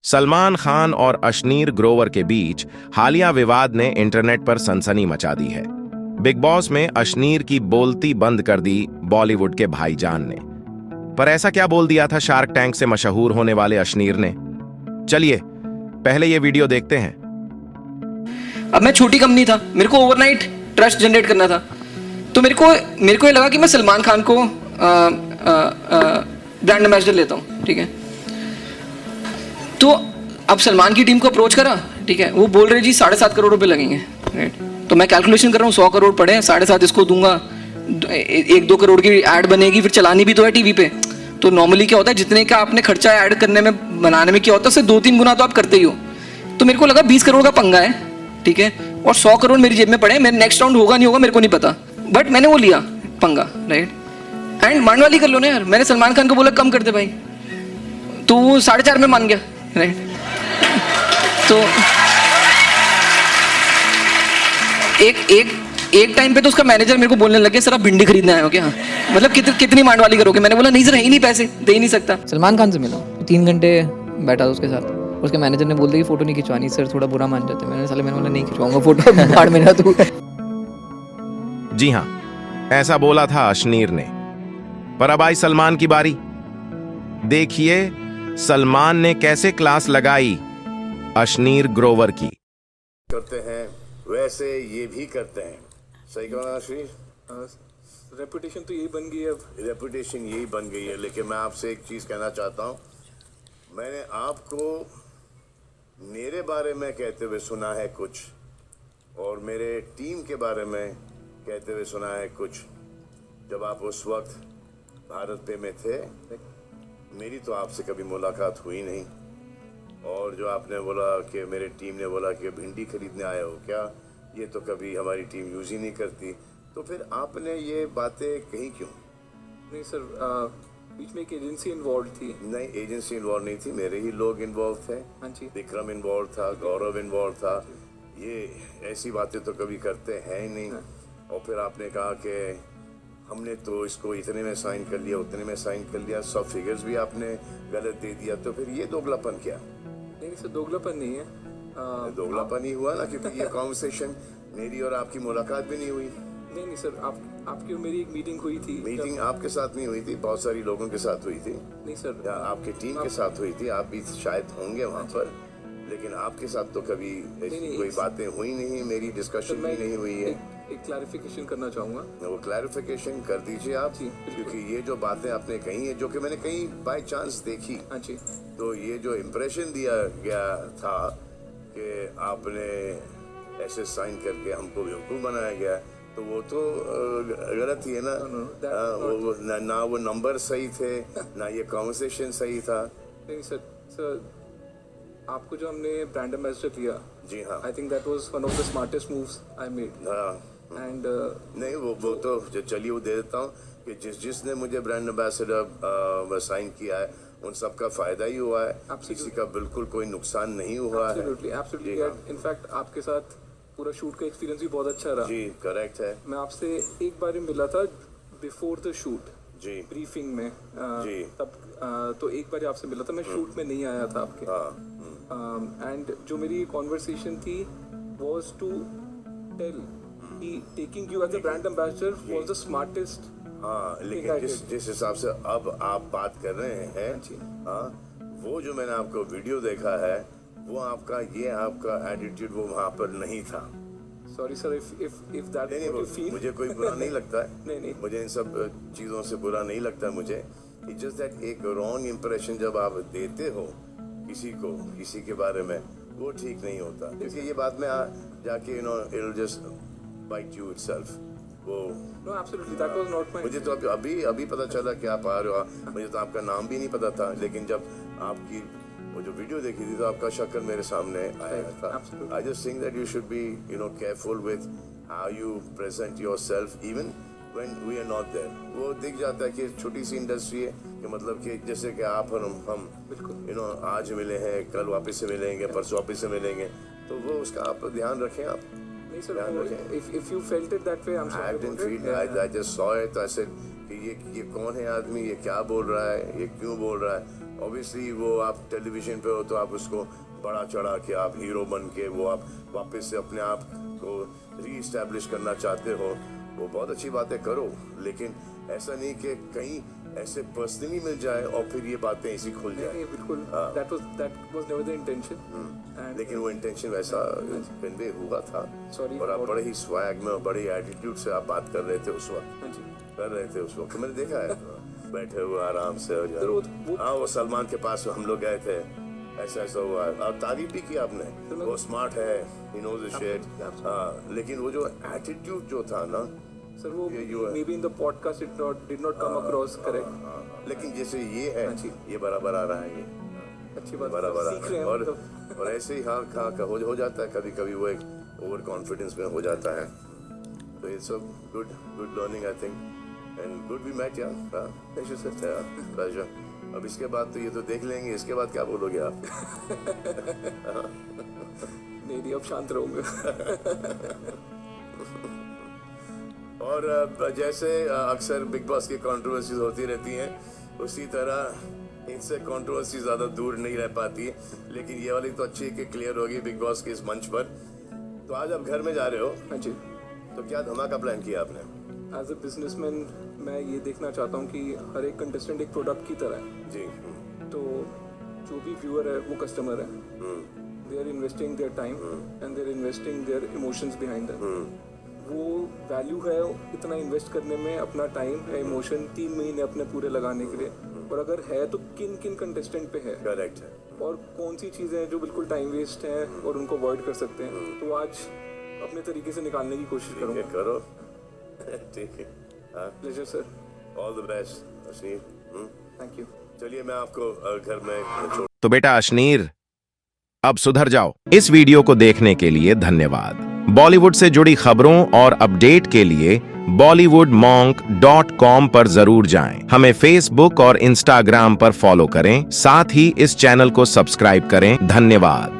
सलमान खान और अश्नीर ग्रोवर के बीच हालिया विवाद ने इंटरनेट पर सनसनी मचा दी है। बिग बॉस में अश्नीर की बोलती बंद कर दी बॉलीवुड के भाईजान ने। पर ऐसा क्या बोल दिया था शार्क टैंक से मशहूर होने वाले अश्नीर ने? चलिए पहले ये वीडियो देखते हैं। अब मैं छोटी कंपनी था, मेरे को ओवरनाइट ट्रस्ट जनरेट करना था, तो मेरे को ये लगा कि मैं सलमान खान को ब्रांड एम्बेसडर लेता हूँ, ठीक है। तो अब सलमान की टीम को अप्रोच करा, ठीक है, वो बोल रहे जी 7.5 करोड़ रुपए लगेंगे, राइट। तो मैं कैलकुलेशन कर रहा हूँ 100 करोड़ पड़े, 7.5 इसको दूंगा, 1-2 करोड़ की ऐड बनेगी, फिर चलानी भी तो है टीवी पे। तो नॉर्मली क्या होता है, जितने का आपने खर्चा ऐड करने में बनाने में क्या होता है, उससे 2-3 गुना तो आप करते ही हो। तो मेरे को लगा 20 करोड़ का पंगा है, ठीक है, और 100 करोड़ मेरी जेब में पड़े, मेरे नेक्स्ट राउंड होगा नहीं होगा मेरे को नहीं पता, बट मैंने वो लिया पंगा, राइट। एंड मान वाली कर लो ना यार, मैंने सलमान खान को बोला कम कर दे भाई, तो वो 4.5 में मान गया, राइट। तो एक टाइम पे तो उसका मैनेजर मेरे को बोलने लगे सर आप भिंडी खरीदने आए हो क्या, मतलब कितनी मांड वाली करोगे। मैंने बोला नहीं सर, है ही नहीं पैसे, दे ही नहीं सकता। सलमान खान से मिला, 3 घंटे बैठा था उसके साथ, उसके मैनेजर ने बोल दिया कि फोटो नहीं खिंचवानी सर, थोड़ा बुरा मान जाते। मैंने बोला नहीं खिंचवाऊंगा फोटो, बाहर मेरा तू। जी हां, ऐसा बोला था अश्नीर ने। पर अब आई सलमान की बारी। देखिए सलमान ने कैसे क्लास लगाई अश्नीर ग्रोवर की। करते हैं वैसे ये भी करते हैं, सही कहा ना अश्नीर? रेपुटेशन तो यही बन गई है, अब रेपुटेशन यही बन गई है। लेकिन मैं आपसे एक चीज़ कहना चाहता हूँ, मैंने आपको मेरे बारे में कहते हुए सुना है कुछ, और मेरे टीम के बारे में कहते हुए सुना है कुछ। जब आप उस वक्त भारत पे में थे, मेरी तो आपसे कभी मुलाकात हुई नहीं, और जो आपने बोला कि मेरे टीम ने बोला कि भिंडी खरीदने आए हो क्या, ये तो कभी हमारी टीम यूज़ ही नहीं करती, तो फिर आपने ये बातें कही क्यों? नहीं सर, बीच में एक एजेंसी इन्वॉल्व थी। नहीं, एजेंसी इन्वॉल्व नहीं थी, मेरे ही लोग इन्वॉल्व थे। हाँ जी, विक्रम इन्वॉल्व था, गौरव इन्वॉल्व था। ये ऐसी बातें तो कभी करते हैं ही नहीं। और फिर आपने कहा कि हमने तो इसको इतने में साइन कर लिया, उतने में साइन कर लिया, सब फिगर्स भी आपने गलत दे दिया, तो फिर ये दोगलापन क्या? नहीं सर, दोगलापन नहीं है, दोगलापन ही हुआ ना, क्योंकि ये कॉन्वर्सेशन मेरी और आपकी मुलाकात भी नहीं हुई। नहीं सर, आपकी और मेरी एक मीटिंग हुई थी। मीटिंग आपके साथ नहीं हुई थी, बहुत सारी लोगों के साथ हुई थी। नहीं सर, या आपकी टीम के साथ हुई थी, आप भी शायद होंगे वहाँ पर, लेकिन आपके साथ तो कभी ऐसी कोई बातें हुई नहीं, मेरी डिस्कशन भी नहीं हुई है। एक क्लैरिफिकेशन करना चाहूँगा। वो क्लैरिफिकेशन कर दीजिए आप, क्योंकि ये जो बातें आपने कही है, जो कि मैंने कहीं बाय चांस देखी, हाँ जी, तो ये जो इम्प्रेशन दिया गया था कि आपने ऐसे साइन करके हमको बेवकूफ़ बनाया गया, तो वो तो गलत ही है ना। ना वो नंबर सही थे, ना ये कॉन्वर्सेशन सही था। नहीं सर, आपको जो हमने ब्रांड एम्बेसडर दिया, जी हाँ, I think that was one of the smartest moves I made. And नहीं, वो तो चलिए वो दे देता हूँ कि जिसने मुझे ब्रांड एम्बेसडर साइन किया है, उन सब का फायदा ही हुआ है, किसी का बिल्कुल कोई नुकसान नहीं हुआ है। एब्सोल्युटली। इनफैक्ट आपके साथ पूरा शूट का एक्सपीरियंस भी बहुत अच्छा रहा। जी करेक्ट है। मैं आपसे एक बार मिला था बिफोर द शूट, जी, ब्रीफिंग में, जी, तब तो एक बार आपसे मिला था, मैं शूट में नहीं आया था आपके। एंड जो मेरी कॉन्वर्सेशन थी वाज टू टेल कि taking you as a brand ambassador was the smartest. हाँ, लेकिन जिस हिसाब से अब आप बात कर रहे हैं, हाँ, वो जो मैंने आपको वीडियो देखा है, वो आपका एटीट्यूड वो वहाँ पर नहीं था। Sorry sir, if that what you feel, मुझे कोई बुरा नहीं लगता है। नहीं, मुझे इन सब चीज़ों से बुरा नहीं लगता मुझे। इट्स जस्ट दैट एक रॉन्ग इम्प्रेशन जब आप देते हो किसी के बारे में, वो ठीक नहीं होता, क्योंकि ये बाद में जाके it will just bite you itself. वो no, absolutely, that was not my. मुझे तो अभी पता चला कि आप आ रहे हो, मुझे तो आपका नाम भी नहीं पता था, लेकिन जब आपकी वो जो वीडियो देखी थी तो आपका शक्ल मेरे सामने आया था। I just think that you should be careful with how you present yourself even when we are not there. वो दिख जाता है कि छोटी सी इंडस्ट्री है, कि मतलब कि जैसे कि आप और हम आज मिले हैं, कल वापस से मिलेंगे, परसों वापस से मिलेंगे, तो वो उसका आप ध्यान रखें। आप नहीं sir, if you felt it that way, I'm sorry. I didn't feel it. I just saw it. I said कि ये कौन है आदमी, ये क्या बोल रहा है, ये क्यों बोल रहा है। ऑब्वियसली वो आप टेलीविजन पे हो तो आप उसको बड़ा चढ़ा के आप हीरो बन के वो आप वापस से अपने आप को री-एस्टैब्लिश करना चाहते हो, वो बहुत अच्छी बातें करो, लेकिन ऐसा नहीं कि कहीं ऐसे पर्सनली मिल जाए और फिर ये बातें ऐसी खुल जाए। नहीं, बिल्कुल, that was never the intention. And लेकिन वो इंटेंशन वैसा कन्वे हुआ था। Sorry और आप about- बड़े ही स्वैग में और बड़े एटीट्यूड से आप बात कर रहे थे उस वक्त, हाँ जी, कर रहे थे उस वक्त, मैंने देखा है बैठे हुए आराम से। और सर, वो- हाँ, वो सलमान के पास हम लोग गए थे, ऐसा हुआ और तारीफ भी की आपने, मैं- वो स्मार्ट है, he knows his shit। हाँ, लेकिन वो जो एटीट्यूड जो था ना, सर, वो you are- maybe in the podcast did not come across correct. लेकिन जैसे ये है, हाँ जी। ये बराबर आ रहा है, ये अच्छी बात है, बराबर सीख रहे हैं और मतलब। और ऐसे ही हाँ हो जाता है कभी कभी, वो एक ओवर कॉन्फिडेंस में हो जाता है। तो it's a good learning I think and good we met यार। Pleasure sir, pleasure. अब इसके बाद तो ये तो देख लेंगे, इसके बाद क्या बोलोगे आप? नहीं, अब शांत रहूंगा। और जैसे अक्सर बिग बॉस की कंट्रोवर्सीज होती रहती हैं, उसी तरह इनसे कंट्रोवर्सी ज़्यादा दूर नहीं रह पाती है, लेकिन ये वाली तो अच्छी है कि क्लियर होगी बिग बॉस के इस मंच पर। तो आज आप घर में जा रहे हो, हाँ जी, तो क्या धमाका प्लान किया आपने? एज ए बिजनेसमैन मैं ये देखना चाहता हूँ कि हर एक कंटेस्टेंट एक प्रोडक्ट की तरह है। जी। तो जो भी व्यूअर है वो कस्टमर है, they are investing their time and they are investing their emotions behind that. वो वैल्यू है इतना इन्वेस्ट करने में, अपना टाइम या इमोशन 3 महीने अपने पूरे लगाने के लिए। और अगर है तो किन किन कंटेस्टेंट पे है करेक्ट है। और कौन सी चीज़ें हैं जो बिल्कुल टाइम वेस्ट हैं और उनको अवॉइड कर सकते हैं, तो आज अपने तरीके से निकालने की कोशिश ठीक है, करूँगा। करो। ठीक है, हाँ, pleasure sir, all the best Ashneer. Thank you. चलिए मैं आपको घर में छोड़। तो बेटा अश्नीर, अब सुधर जाओ। इस वीडियो को देखने के लिए धन्यवाद। बॉलीवुड से जुड़ी खबरों और अपडेट के लिए bollywoodmonk.com पर जरूर जाएं। हमें फेसबुक और इंस्टाग्राम पर फॉलो करें, साथ ही इस चैनल को सब्सक्राइब करें। धन्यवाद।